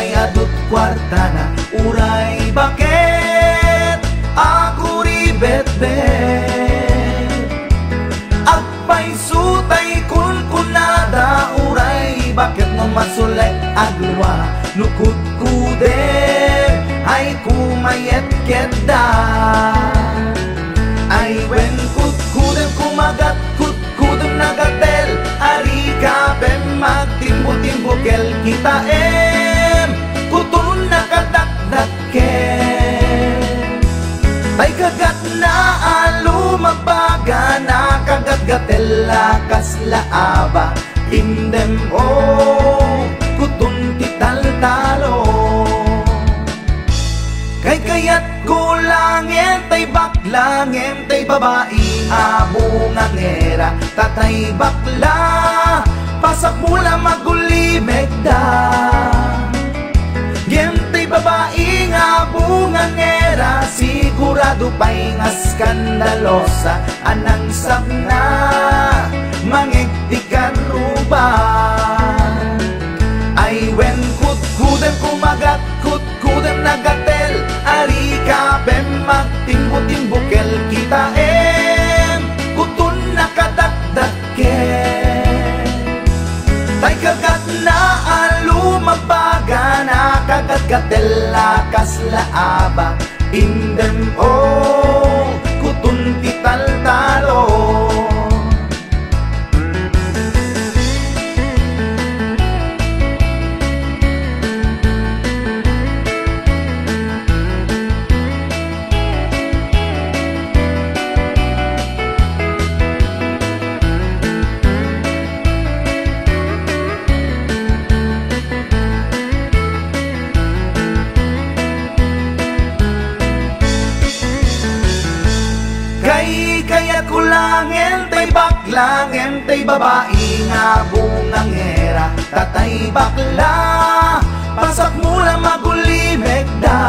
tay adut kwarta na uray bakit ako ribet-bet agpay sutay kunkunada uray bakit no masulay agluwa nukut kuder ay kumayet keda ay wen kutkudem kumagat kutkudem nagatel ari kapem magtimbo-timbokel kita kutun nakadakdakel tay kagat na alumabaga na kagat-gatel lakas laaba indem kutun tital-talo kay kayat kulangin tay baklangin tay babae abungang era tatay bakla pasak mula magulimeg da gentay babae abungang era sigurado pa'y nga skandalosa anang sabna mangigtikan ruban ay wen kutkudem kumagat kutkudem nagatel ari kapem magtimbo-timbokel kita kutun nakadakdakel tay kagat na alumabaga na kagat-gatel lakas laaba indem kutun tital-talo kaya kulangin tay baklangin tay babae nga bungang era tatay bakla pasak mula magulimeg da